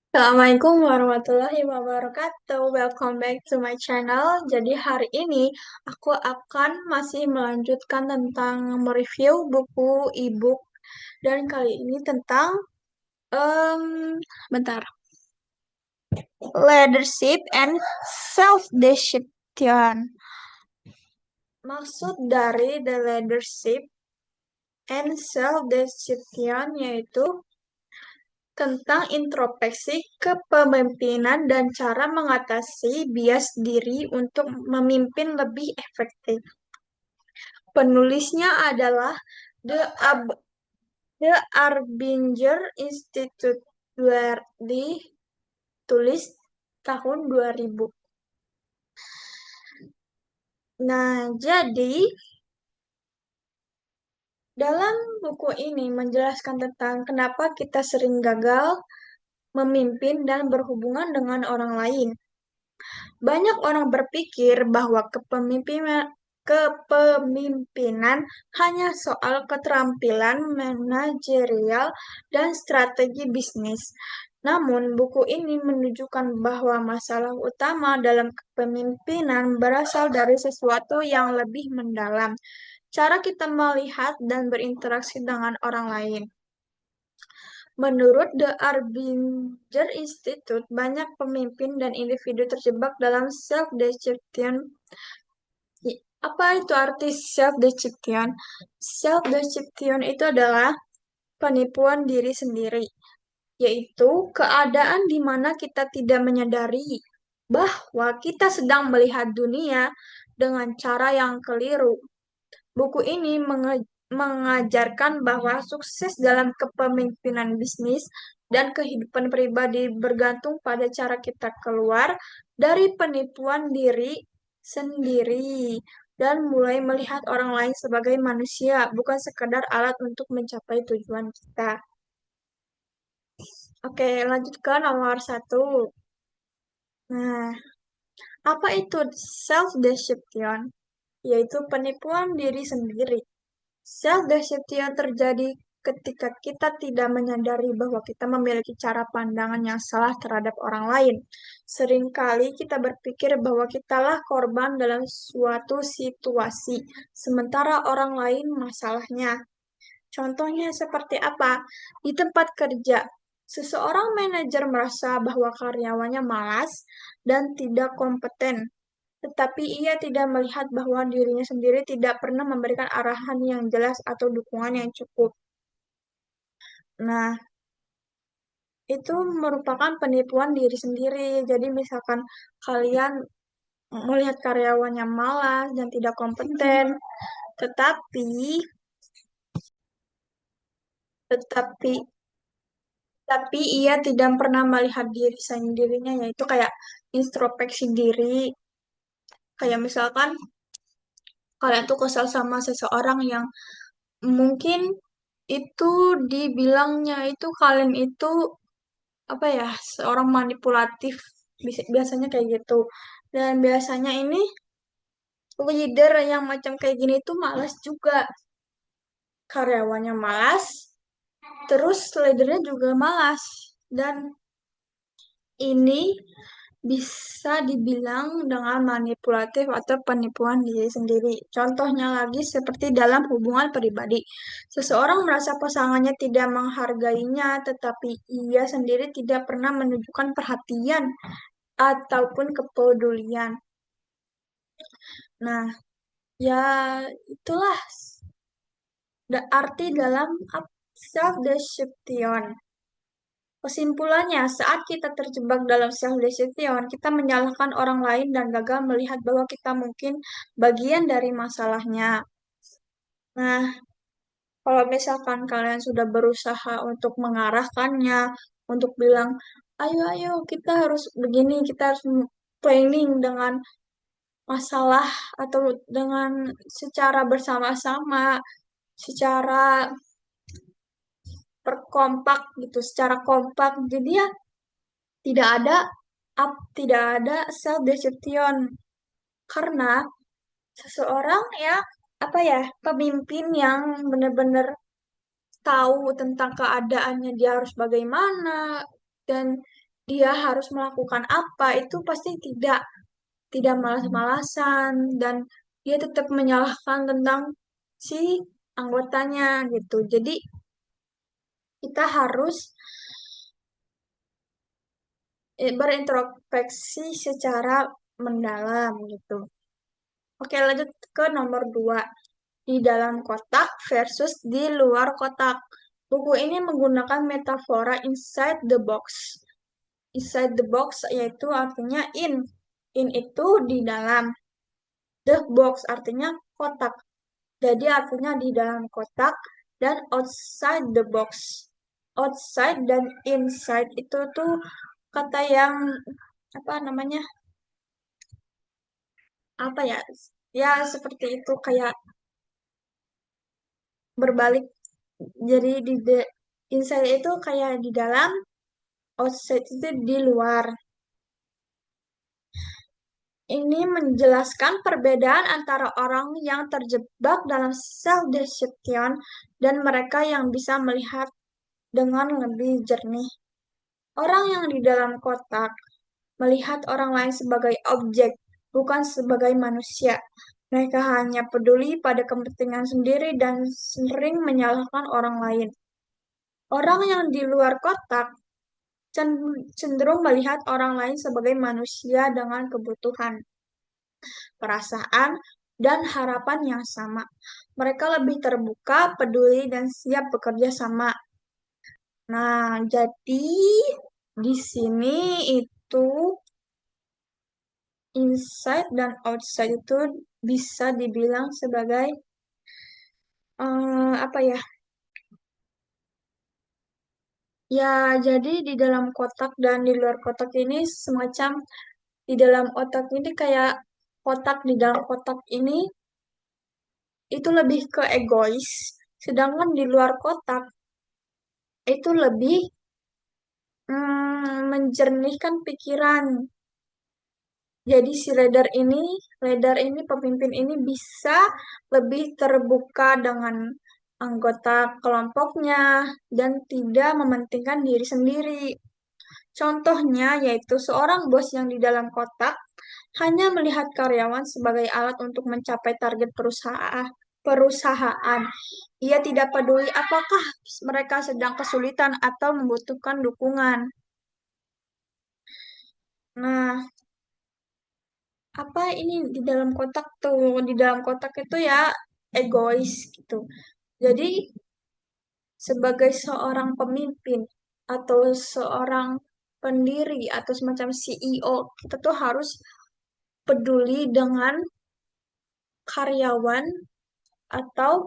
Assalamualaikum warahmatullahi wabarakatuh. Welcome back to my channel. Jadi hari ini aku akan masih melanjutkan tentang mereview buku e-book dan kali ini tentang em bentar. Leadership and Self-Deception. Maksud dari the leadership and self-deception yaitu tentang introspeksi kepemimpinan dan cara mengatasi bias diri untuk memimpin lebih efektif. Penulisnya adalah The, The Arbinger Institute, ditulis tahun 2000. Nah, jadi dalam buku ini menjelaskan tentang kenapa kita sering gagal memimpin dan berhubungan dengan orang lain. Banyak orang berpikir bahwa kepemimpinan hanya soal keterampilan manajerial dan strategi bisnis. Namun, buku ini menunjukkan bahwa masalah utama dalam kepemimpinan berasal dari sesuatu yang lebih mendalam, cara kita melihat dan berinteraksi dengan orang lain. Menurut The Arbinger Institute, banyak pemimpin dan individu terjebak dalam self-deception. Apa itu arti self-deception? Self-deception itu adalah penipuan diri sendiri, yaitu keadaan di mana kita tidak menyadari bahwa kita sedang melihat dunia dengan cara yang keliru. Buku ini mengajarkan bahwa sukses dalam kepemimpinan bisnis dan kehidupan pribadi bergantung pada cara kita keluar dari penipuan diri sendiri dan mulai melihat orang lain sebagai manusia, bukan sekadar alat untuk mencapai tujuan kita. Oke, lanjut ke nomor satu. Nah, apa itu self-deception? Yaitu penipuan diri sendiri. Self-deception terjadi ketika kita tidak menyadari bahwa kita memiliki cara pandangan yang salah terhadap orang lain. Seringkali kita berpikir bahwa kitalah korban dalam suatu situasi, sementara orang lain masalahnya. Contohnya seperti apa? Di tempat kerja, seseorang manajer merasa bahwa karyawannya malas dan tidak kompeten, tetapi ia tidak melihat bahwa dirinya sendiri tidak pernah memberikan arahan yang jelas atau dukungan yang cukup. Nah, itu merupakan penipuan diri sendiri. Jadi misalkan kalian melihat karyawannya malas dan tidak kompeten, tetapi tetapi tapi ia tidak pernah melihat diri sendirinya, yaitu kayak introspeksi diri. Kayak misalkan kalian tuh kesal sama seseorang yang mungkin itu dibilangnya itu kalian itu apa ya seorang manipulatif biasanya kayak gitu dan biasanya ini leader yang macam kayak gini tuh malas juga karyawannya malas terus leadernya juga malas dan ini bisa dibilang dengan manipulatif atau penipuan diri sendiri. Contohnya lagi seperti dalam hubungan pribadi. Seseorang merasa pasangannya tidak menghargainya, tetapi ia sendiri tidak pernah menunjukkan perhatian ataupun kepedulian. Nah, ya itulah arti dalam self-deception. Kesimpulannya, saat kita terjebak dalam self-deception, kita menyalahkan orang lain dan gagal melihat bahwa kita mungkin bagian dari masalahnya. Nah, kalau misalkan kalian sudah berusaha untuk mengarahkannya, untuk bilang, ayo, ayo, kita harus begini, kita harus planning dengan masalah atau dengan secara bersama-sama, secara berkompak gitu, secara kompak. Jadi ya tidak ada tidak ada self deception karena seseorang ya apa ya pemimpin yang benar-benar tahu tentang keadaannya dia harus bagaimana dan dia harus melakukan apa, itu pasti tidak malas-malasan dan dia tetap menyalahkan tentang si anggotanya gitu. Jadi kita harus berintrospeksi secara mendalam gitu. Oke, lanjut ke nomor 2. Di dalam kotak versus di luar kotak. Buku ini menggunakan metafora inside the box. Inside the box yaitu artinya in. In itu di dalam. The box artinya kotak. Jadi artinya di dalam kotak dan outside the box. Outside dan inside itu tuh kata yang apa namanya? Apa ya? Ya seperti itu kayak berbalik. Jadi inside itu kayak di dalam, outside itu di luar. Ini menjelaskan perbedaan antara orang yang terjebak dalam self-deception dan mereka yang bisa melihat dengan lebih jernih. Orang yang di dalam kotak melihat orang lain sebagai objek, bukan sebagai manusia. Mereka hanya peduli pada kepentingan sendiri dan sering menyalahkan orang lain. Orang yang di luar kotak cenderung melihat orang lain sebagai manusia dengan kebutuhan, perasaan, dan harapan yang sama. Mereka lebih terbuka, peduli, dan siap bekerja sama. Nah, jadi di sini itu inside dan outside itu bisa dibilang sebagai apa ya? Ya, jadi di dalam kotak dan di luar kotak ini semacam di dalam otak ini kayak kotak di dalam kotak ini itu lebih ke egois, sedangkan di luar kotak itu lebih menjernihkan pikiran. Jadi si leader ini, pemimpin ini bisa lebih terbuka dengan anggota kelompoknya dan tidak mementingkan diri sendiri. Contohnya yaitu seorang bos yang di dalam kotak hanya melihat karyawan sebagai alat untuk mencapai target perusahaan. Ia tidak peduli apakah mereka sedang kesulitan atau membutuhkan dukungan. Nah, apa ini di dalam kotak tuh? Di dalam kotak itu ya egois gitu. Jadi, sebagai seorang pemimpin atau seorang pendiri atau semacam CEO, kita tuh harus peduli dengan karyawan atau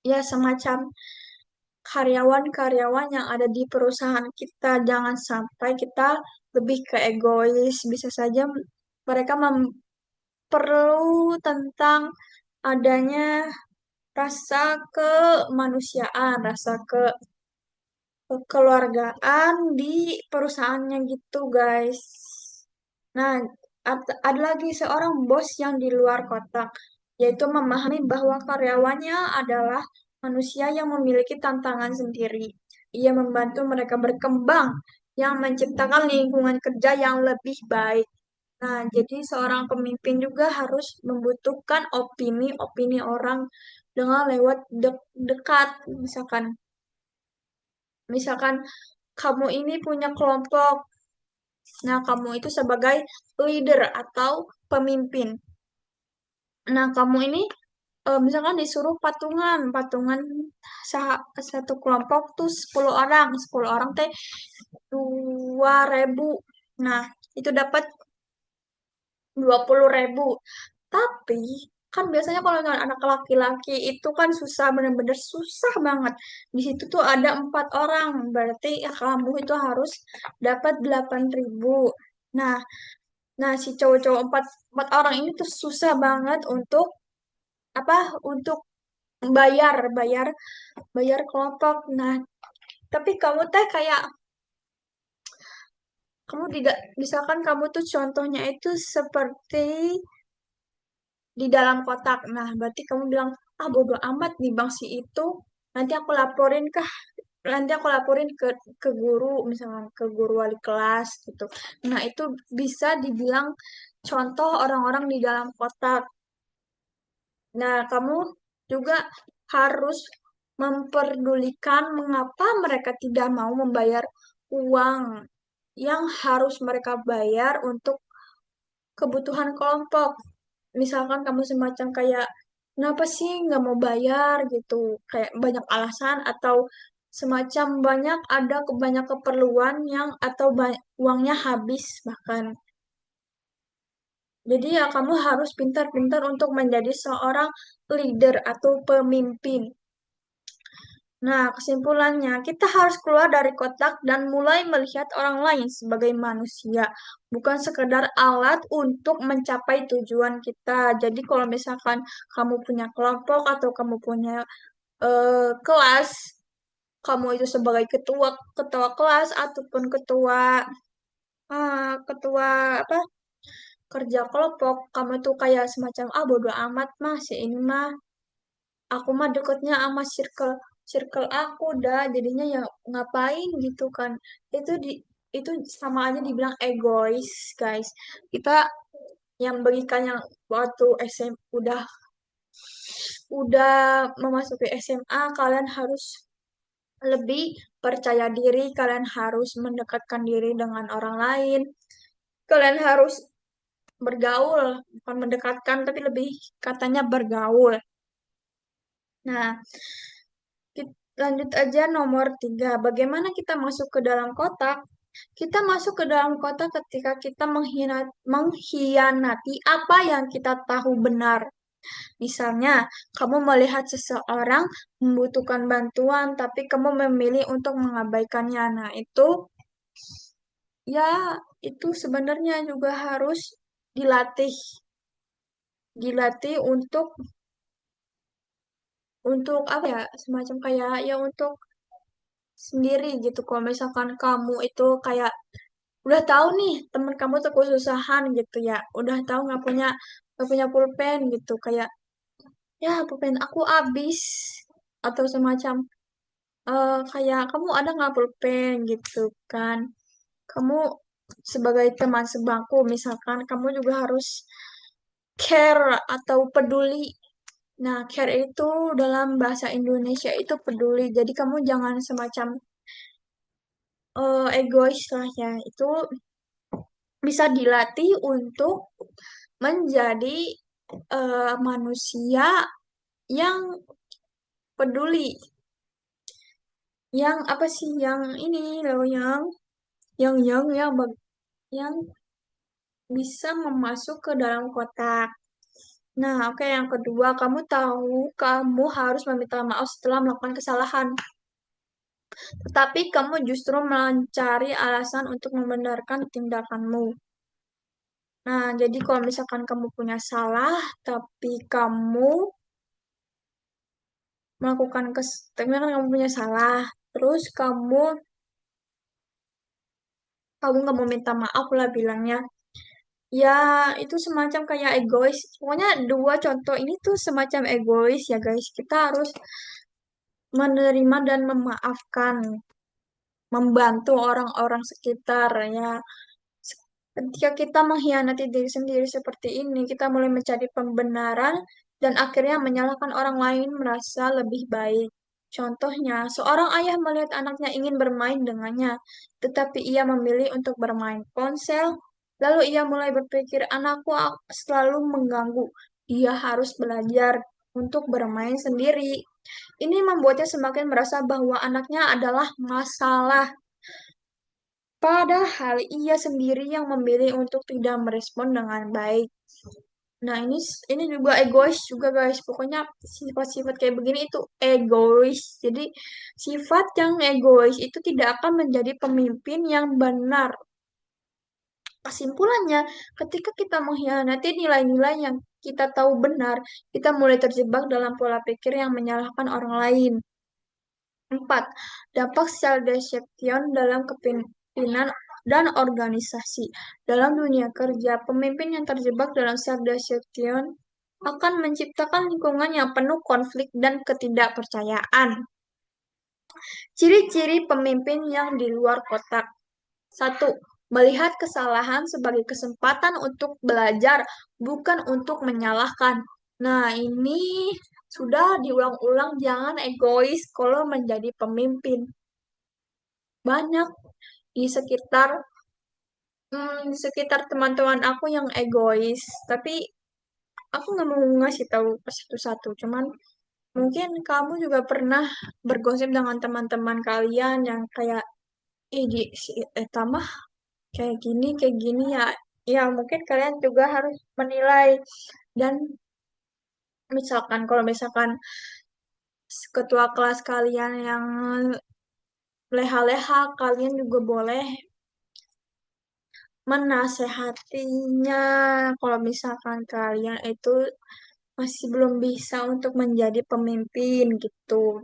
ya semacam karyawan-karyawan yang ada di perusahaan kita. Jangan sampai kita lebih ke egois. Bisa saja mereka perlu tentang adanya rasa kemanusiaan, rasa kekeluargaan di perusahaannya gitu, guys. Nah, ada lagi seorang bos yang di luar kotak, yaitu memahami bahwa karyawannya adalah manusia yang memiliki tantangan sendiri. Ia membantu mereka berkembang, yang menciptakan lingkungan kerja yang lebih baik. Nah, jadi seorang pemimpin juga harus membutuhkan opini-opini orang dengan lewat dekat. Misalkan kamu ini punya kelompok. Nah, kamu itu sebagai leader atau pemimpin. Nah, kamu ini misalkan disuruh patungan satu kelompok tuh 10 orang teh 2.000. Nah, itu dapat 20.000. Tapi kan biasanya kalau dengan anak laki-laki itu kan susah, bener-bener susah banget. Di situ tuh ada 4 orang, berarti ya kamu itu harus dapat 8.000. Nah, nah si cowok-cowok empat orang ini tuh susah banget untuk apa? Untuk bayar, bayar, bayar kelompok. Nah, tapi kamu teh kayak kamu tidak, misalkan kamu tuh contohnya itu seperti di dalam kotak. Nah, berarti kamu bilang, ah bodo amat nih bang si itu, nanti aku laporin kah? nanti aku laporin ke guru, misalnya ke guru wali kelas gitu. Nah, itu bisa dibilang contoh orang-orang di dalam kotak. Nah, kamu juga harus memperdulikan mengapa mereka tidak mau membayar uang yang harus mereka bayar untuk kebutuhan kelompok. Misalkan kamu semacam kayak, kenapa sih nggak mau bayar gitu? Kayak banyak alasan atau semacam ada banyak keperluan yang atau uangnya habis bahkan. Jadi ya kamu harus pintar-pintar untuk menjadi seorang leader atau pemimpin. Nah, kesimpulannya, kita harus keluar dari kotak dan mulai melihat orang lain sebagai manusia, bukan sekedar alat untuk mencapai tujuan kita. Jadi, kalau misalkan kamu punya kelompok atau kamu punya kelas, kamu itu sebagai ketua ketua kelas ataupun ketua apa kerja kelompok, kamu tuh kayak semacam bodo amat mah si ini mah aku mah deketnya sama circle circle aku dah jadinya ya ngapain gitu kan itu itu sama aja dibilang egois guys kita yang bagikan yang waktu SM udah memasuki SMA kalian harus lebih percaya diri kalian harus mendekatkan diri dengan orang lain kalian harus bergaul bukan mendekatkan tapi lebih katanya bergaul. Nah, lanjut aja nomor 3. Bagaimana kita masuk ke dalam kotak? Kita masuk ke dalam kotak ketika kita mengkhianati apa yang kita tahu benar. Misalnya, kamu melihat seseorang membutuhkan bantuan, tapi kamu memilih untuk mengabaikannya. Nah, ya, itu sebenarnya juga harus dilatih. Dilatih untuk apa ya? Semacam kayak ya untuk sendiri gitu. Kalau misalkan kamu itu kayak udah tahu nih teman kamu tuh kesusahan gitu ya, udah tahu nggak punya pulpen gitu, kayak ya pulpen aku habis atau semacam kayak kamu ada nggak pulpen gitu kan, kamu sebagai teman sebangku misalkan kamu juga harus care atau peduli. Nah, care itu dalam bahasa Indonesia itu peduli. Jadi kamu jangan semacam egois lah ya. Itu bisa dilatih untuk menjadi manusia yang peduli, yang apa sih, yang ini loh, yang bisa memasuk ke dalam kotak. Nah, oke, yang kedua, kamu tahu kamu harus meminta maaf setelah melakukan kesalahan, tetapi kamu justru mencari alasan untuk membenarkan tindakanmu. Nah, jadi kalau misalkan kamu punya salah, tapi kamu tapi kan kamu punya salah, terus kamu nggak mau minta maaf lah bilangnya, ya itu semacam kayak egois. Pokoknya dua contoh ini tuh semacam egois ya guys. Kita harus menerima dan memaafkan, membantu orang-orang sekitar ya. Ketika kita mengkhianati diri sendiri seperti ini, kita mulai mencari pembenaran dan akhirnya menyalahkan orang lain merasa lebih baik. Contohnya, seorang ayah melihat anaknya ingin bermain dengannya, tetapi ia memilih untuk bermain ponsel. Lalu ia mulai berpikir, anakku selalu mengganggu. Dia harus belajar untuk bermain sendiri. Ini membuatnya semakin merasa bahwa anaknya adalah masalah. Padahal ia sendiri yang memilih untuk tidak merespon dengan baik. Nah, ini juga egois juga guys. Pokoknya sifat-sifat kayak begini itu egois. Jadi, sifat yang egois itu tidak akan menjadi pemimpin yang benar. Kesimpulannya, ketika kita mengkhianati nilai-nilai yang kita tahu benar, kita mulai terjebak dalam pola pikir yang menyalahkan orang lain. 4. Dampak self-deception dalam kepemimpinan dan organisasi. Dalam dunia kerja, pemimpin yang terjebak dalam self-deception akan menciptakan lingkungan yang penuh konflik dan ketidakpercayaan. Ciri-ciri pemimpin yang di luar kotak. Satu, melihat kesalahan sebagai kesempatan untuk belajar, bukan untuk menyalahkan. Nah, ini sudah diulang-ulang, jangan egois kalau menjadi pemimpin. Banyak di sekitar di sekitar teman-teman aku yang egois, tapi aku nggak mau ngasih tahu satu-satu. Cuman mungkin kamu juga pernah bergosip dengan teman-teman kalian yang kayak, ih, si Eta mah kayak gini ya. Ya, mungkin kalian juga harus menilai. Dan misalkan, kalau misalkan ketua kelas kalian yang leha-leha, kalian juga boleh menasehatinya. Kalau misalkan kalian itu masih belum bisa untuk menjadi pemimpin gitu.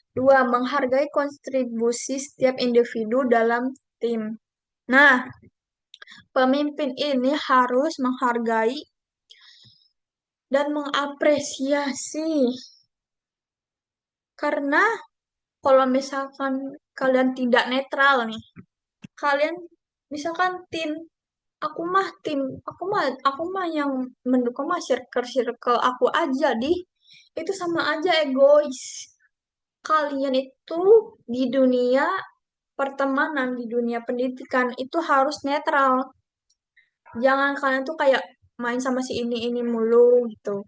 Dua, menghargai kontribusi setiap individu dalam tim. Nah, pemimpin ini harus menghargai dan mengapresiasi. Karena kalau misalkan kalian tidak netral nih, kalian misalkan tim, aku mah yang mendukung mah circle aku aja itu sama aja egois. Kalian itu di dunia pertemanan, di dunia pendidikan itu harus netral. Jangan kalian tuh kayak main sama si ini mulu gitu.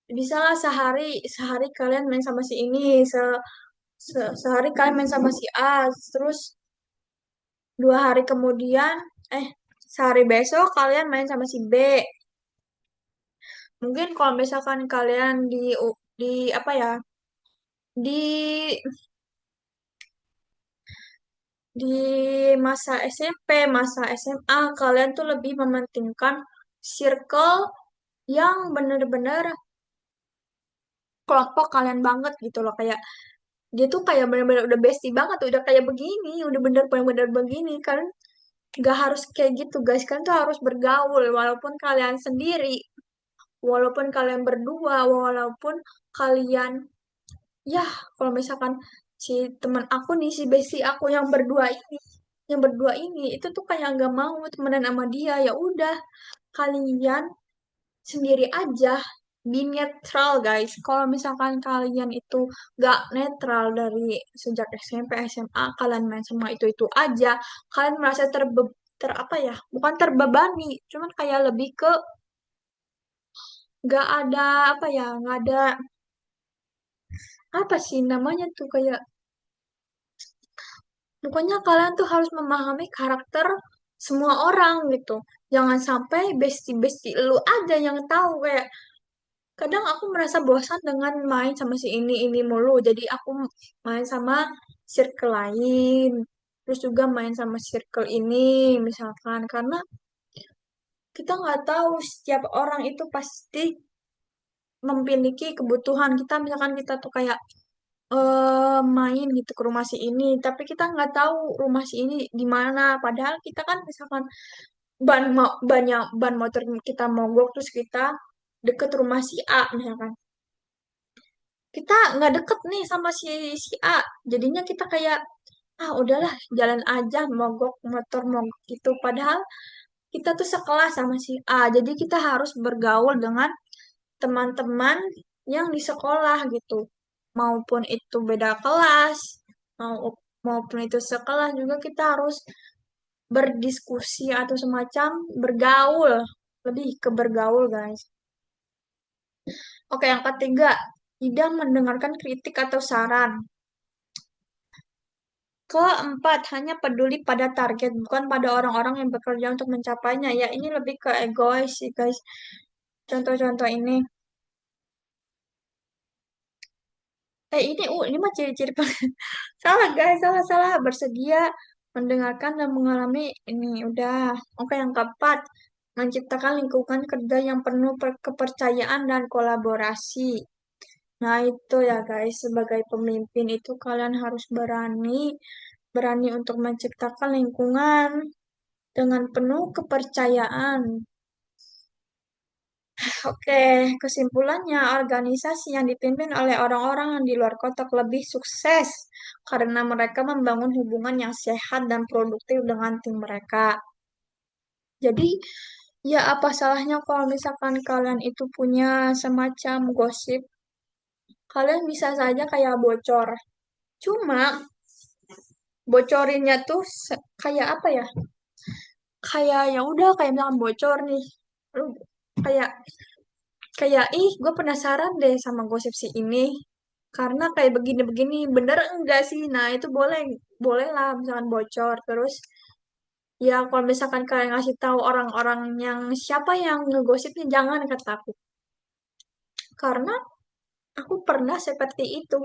Bisa lah sehari sehari kalian main sama si ini, sehari kalian main sama si A, terus 2 hari kemudian, eh sehari besok kalian main sama si B. Mungkin kalau misalkan kalian di apa ya, di di masa SMP, masa SMA, kalian tuh lebih mementingkan circle yang bener-bener kelompok kalian banget gitu loh. Kayak dia tuh kayak bener-bener udah bestie banget, udah kayak begini, udah bener-bener begini. Kalian gak harus kayak gitu guys, kalian tuh harus bergaul walaupun kalian sendiri, walaupun kalian berdua, walaupun kalian, ya, kalau misalkan si teman aku nih, si bestie aku yang berdua ini itu tuh kayak gak mau temenan sama dia, ya udah kalian sendiri aja, be netral guys. Kalau misalkan kalian itu gak netral dari sejak SMP SMA, kalian main sama itu aja, kalian merasa apa ya, bukan terbebani, cuman kayak lebih ke gak ada apa ya, gak ada apa sih namanya tuh, kayak pokoknya kalian tuh harus memahami karakter semua orang gitu. Jangan sampai bestie-bestie lu aja yang tahu. Kayak kadang aku merasa bosan dengan main sama si ini mulu. Jadi aku main sama circle lain. Terus juga main sama circle ini misalkan. Karena kita nggak tahu setiap orang itu pasti memiliki kebutuhan. Misalkan kita tuh kayak main gitu ke rumah si ini, tapi kita nggak tahu rumah si ini di mana. Padahal kita kan misalkan banyak ban motor kita mogok, terus kita deket rumah si A misalkan. Kita nggak deket nih sama si A, jadinya kita kayak, ah udahlah jalan aja mogok motor mogok gitu. Padahal kita tuh sekelas sama si A, jadi kita harus bergaul dengan teman-teman yang di sekolah gitu. Maupun itu beda kelas, mau maupun itu sekelas juga kita harus berdiskusi atau semacam bergaul, lebih ke bergaul, guys. Oke, yang ketiga, tidak mendengarkan kritik atau saran. Keempat, hanya peduli pada target, bukan pada orang-orang yang bekerja untuk mencapainya. Ya, ini lebih ke egois sih, guys. Contoh-contoh ini. Ini mah ciri-ciri salah guys, salah salah, bersedia mendengarkan dan mengalami ini udah. Oke, yang keempat, menciptakan lingkungan kerja yang penuh kepercayaan dan kolaborasi. Nah, itu ya guys, sebagai pemimpin itu kalian harus berani untuk menciptakan lingkungan dengan penuh kepercayaan. Oke, kesimpulannya organisasi yang dipimpin oleh orang-orang yang di luar kotak lebih sukses karena mereka membangun hubungan yang sehat dan produktif dengan tim mereka. Jadi, ya apa salahnya kalau misalkan kalian itu punya semacam gosip, kalian bisa saja kayak bocor. Cuma bocorinnya tuh kayak apa ya? Kayak ya udah kayak misalkan bocor nih. Lu kayak kayak gue penasaran deh sama gosip si ini karena kayak begini-begini bener enggak sih, nah itu boleh boleh lah misalkan bocor terus ya kalau misalkan kalian ngasih tahu orang-orang yang siapa yang ngegosipnya jangan kata aku karena aku pernah seperti itu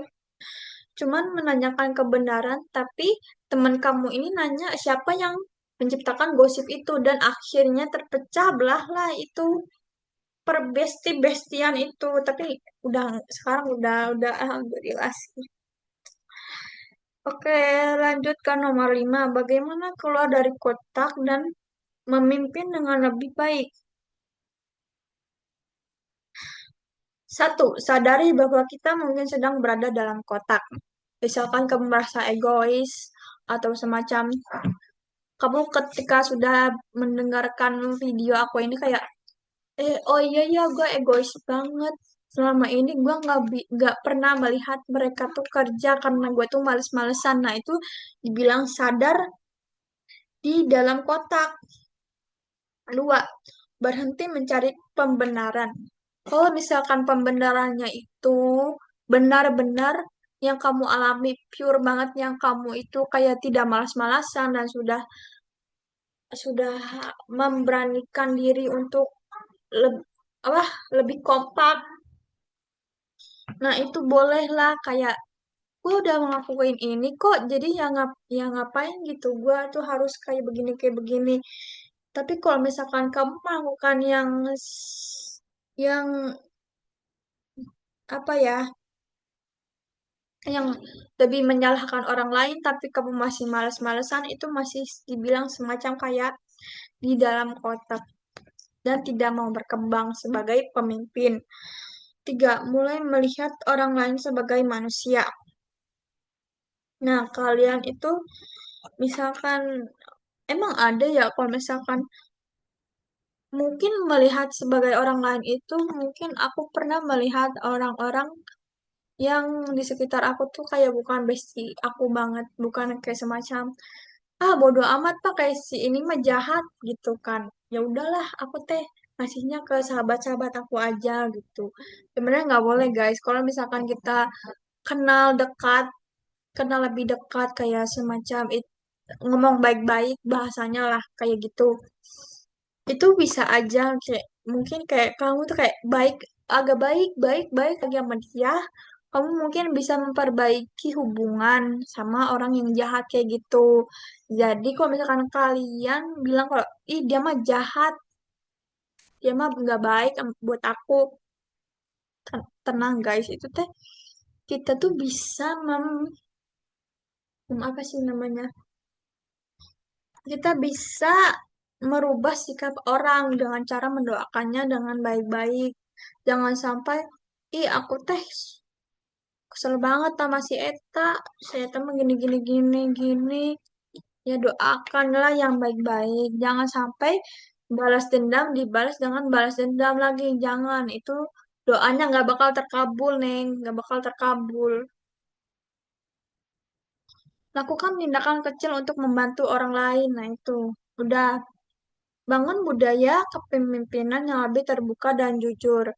cuman menanyakan kebenaran tapi teman kamu ini nanya siapa yang menciptakan gosip itu dan akhirnya terpecah belah lah itu perbesti-bestian itu tapi udah sekarang udah alhamdulillah sih. Oke, lanjut ke nomor 5. Bagaimana keluar dari kotak dan memimpin dengan lebih baik? Satu, sadari bahwa kita mungkin sedang berada dalam kotak. Misalkan kamu merasa egois atau semacam kamu ketika sudah mendengarkan video aku ini kayak oh iya ya gue egois banget. Selama ini gue nggak pernah melihat mereka tuh kerja karena gue tuh males-malesan. Nah itu dibilang sadar di dalam kotak. Dua, berhenti mencari pembenaran. Kalau misalkan pembenarannya itu benar-benar yang kamu alami pure banget yang kamu itu kayak tidak malas-malasan dan sudah memberanikan diri untuk lebih apa lebih kompak. Nah, itu bolehlah kayak gue udah ngelakuin ini kok jadi ya ngapain gitu gue tuh harus kayak begini tapi kalau misalkan kamu melakukan yang apa ya yang lebih menyalahkan orang lain tapi kamu masih males-malesan itu masih dibilang semacam kayak di dalam kotak dan tidak mau berkembang sebagai pemimpin. Tiga, mulai melihat orang lain sebagai manusia. Nah, kalian itu misalkan emang ada ya kalau misalkan mungkin melihat sebagai orang lain itu mungkin aku pernah melihat orang-orang yang di sekitar aku tuh kayak bukan bestie aku banget, bukan kayak semacam bodo amat pak kayak si ini mah jahat gitu kan. Ya udahlah aku teh ngasihnya ke sahabat-sahabat aku aja gitu. Sebenarnya nggak boleh guys kalau misalkan kita kenal dekat, kenal lebih dekat kayak semacam ngomong baik-baik bahasanya lah kayak gitu itu bisa aja kayak mungkin kayak kamu tuh kayak baik agak baik baik baik lagi sama dia kamu mungkin bisa memperbaiki hubungan sama orang yang jahat kayak gitu jadi kalau misalkan kalian bilang kalau ih dia mah jahat dia mah nggak baik buat aku tenang guys itu teh kita tuh bisa apa sih namanya kita bisa merubah sikap orang dengan cara mendoakannya dengan baik-baik. Jangan sampai, ih aku teh kesel banget sama si Eta, si Eta mah gini gini gini gini. Ya doakanlah yang baik-baik. Jangan sampai balas dendam dibalas dengan balas dendam lagi. Jangan, itu doanya nggak bakal terkabul, Neng. Nggak bakal terkabul. Lakukan tindakan kecil untuk membantu orang lain. Nah itu, udah bangun budaya kepemimpinan yang lebih terbuka dan jujur.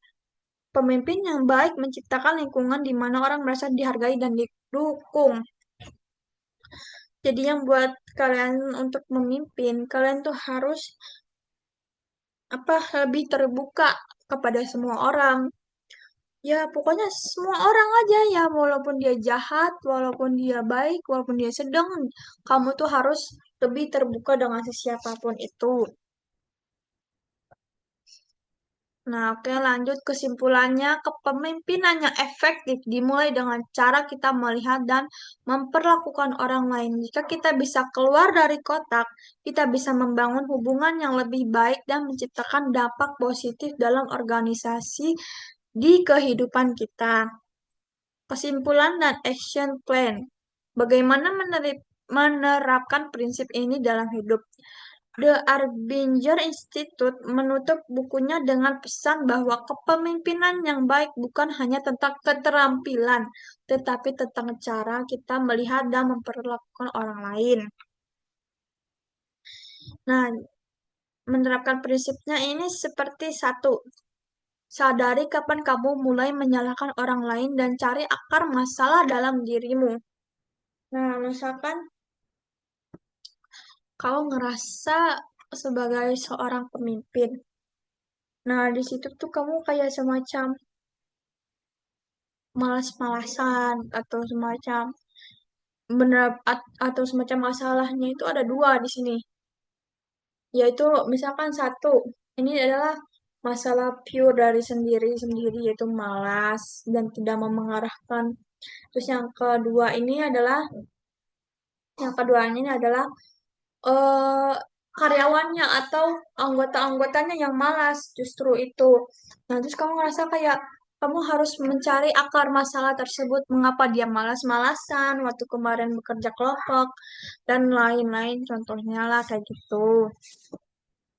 Pemimpin yang baik menciptakan lingkungan di mana orang merasa dihargai dan didukung. Jadi yang buat kalian untuk memimpin, kalian tuh harus lebih terbuka kepada semua orang. Ya, pokoknya semua orang aja ya, walaupun dia jahat, walaupun dia baik, walaupun dia sedang, kamu tuh harus lebih terbuka dengan siapapun itu. Nah, oke, lanjut kesimpulannya. Kepemimpinan yang efektif dimulai dengan cara kita melihat dan memperlakukan orang lain. Jika kita bisa keluar dari kotak, kita bisa membangun hubungan yang lebih baik dan menciptakan dampak positif dalam organisasi di kehidupan kita. Kesimpulan dan action plan. Bagaimana menerapkan prinsip ini dalam hidup? The Arbinger Institute menutup bukunya dengan pesan bahwa kepemimpinan yang baik bukan hanya tentang keterampilan, tetapi tentang cara kita melihat dan memperlakukan orang lain. Nah, menerapkan prinsipnya ini seperti satu, sadari kapan kamu mulai menyalahkan orang lain dan cari akar masalah dalam dirimu. Nah, misalkan kau ngerasa sebagai seorang pemimpin. Nah, di situ tuh kamu kayak semacam malas-malasan atau semacam benar atau semacam masalahnya itu ada dua di sini. Yaitu misalkan satu, ini adalah masalah pure dari sendiri-sendiri yaitu malas dan tidak mau mengarahkan. Terus yang kedua ini adalah eh, karyawannya atau anggota-anggotanya yang malas justru itu. Nah, terus kamu ngerasa kayak kamu harus mencari akar masalah tersebut, mengapa dia malas-malasan waktu kemarin bekerja kelompok dan lain-lain contohnya lah kayak gitu.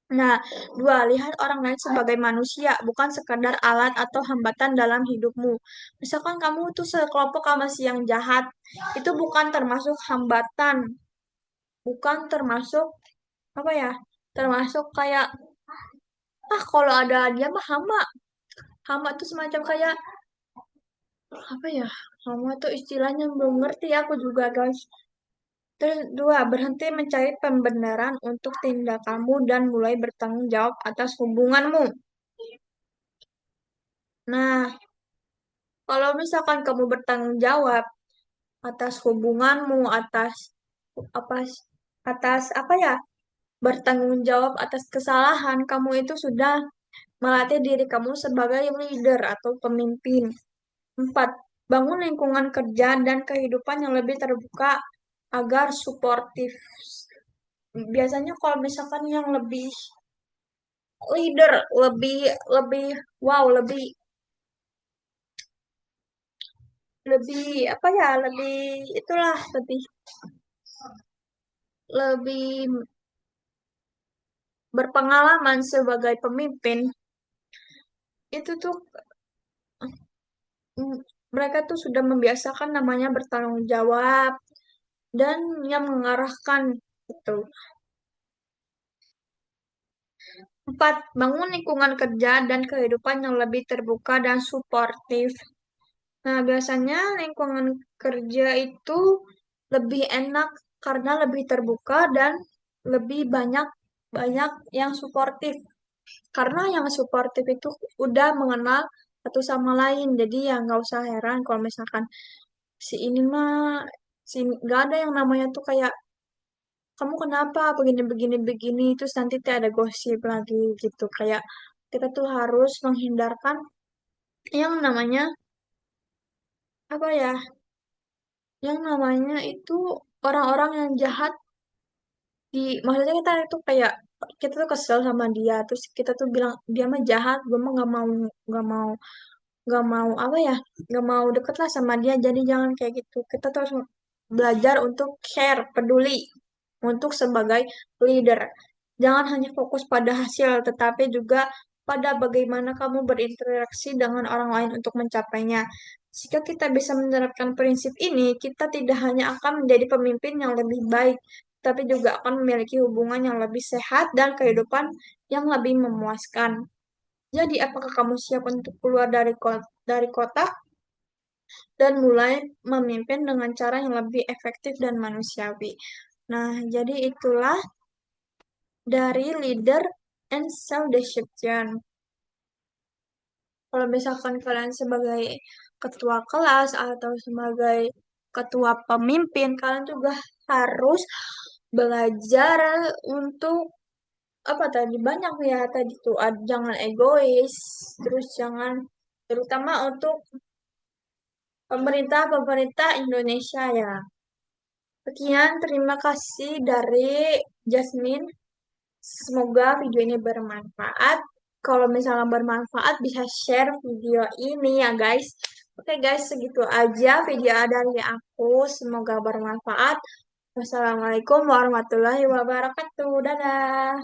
Nah, dua, lihat orang lain sebagai manusia, bukan sekadar alat atau hambatan dalam hidupmu. Misalkan kamu tuh sekelompok sama si yang jahat, itu bukan termasuk hambatan, bukan termasuk apa ya, termasuk kayak kalau ada dia mah hama. Hama tuh semacam kayak apa ya, hama tuh istilahnya belum ngerti aku juga guys. Terus dua, berhenti mencari pembenaran untuk tindakanmu dan mulai bertanggung jawab atas hubunganmu. Nah, kalau misalkan kamu bertanggung jawab atas hubunganmu, apa atas apa ya, bertanggung jawab atas kesalahan, kamu itu sudah melatih diri kamu sebagai leader atau pemimpin. Empat, bangun lingkungan kerja dan kehidupan yang lebih terbuka agar suportif. Biasanya kalau misalkan yang lebih leader, lebih lebih wow, lebih lebih apa ya, lebih itulah lebih lebih berpengalaman sebagai pemimpin, itu tuh mm, mereka tuh sudah membiasakan namanya bertanggung jawab dan yang mengarahkan itu. Empat, bangun lingkungan kerja dan kehidupan yang lebih terbuka dan suportif. Nah, biasanya lingkungan kerja itu lebih enak karena lebih terbuka dan lebih banyak banyak yang suportif. Karena yang suportif itu udah mengenal satu sama lain, jadi ya nggak usah heran kalau misalkan si ini mah si nggak ada yang namanya tuh kayak kamu kenapa begini begini begini terus nanti tuh ada gosip lagi gitu, kayak kita tuh harus menghindarkan yang namanya apa ya, yang namanya itu orang-orang yang jahat di, maksudnya kita itu kayak kita tuh kesel sama dia terus kita tuh bilang dia mah jahat, gue mah nggak mau nggak mau apa ya, nggak mau deket lah sama dia, jadi jangan kayak gitu. Kita tuh harus belajar untuk care, peduli untuk sebagai leader. Jangan hanya fokus pada hasil tetapi juga pada bagaimana kamu berinteraksi dengan orang lain untuk mencapainya. Jika kita bisa menerapkan prinsip ini, kita tidak hanya akan menjadi pemimpin yang lebih baik, tapi juga akan memiliki hubungan yang lebih sehat dan kehidupan yang lebih memuaskan. Jadi, apakah kamu siap untuk keluar dari kota dan mulai memimpin dengan cara yang lebih efektif dan manusiawi? Nah, jadi itulah dari leader and self-deception. Kalau misalkan kalian sebagai ketua kelas atau sebagai ketua pemimpin, kalian juga harus belajar untuk apa tadi banyak ya tadi tuh jangan egois, terus jangan terutama untuk pemerintah Indonesia ya. Sekian, terima kasih dari Jasmine. Semoga video ini bermanfaat. Kalau misalnya bermanfaat, bisa share video ini ya guys. Oke guys, segitu aja video dari aku. Semoga bermanfaat. Wassalamualaikum warahmatullahi wabarakatuh. Dadah.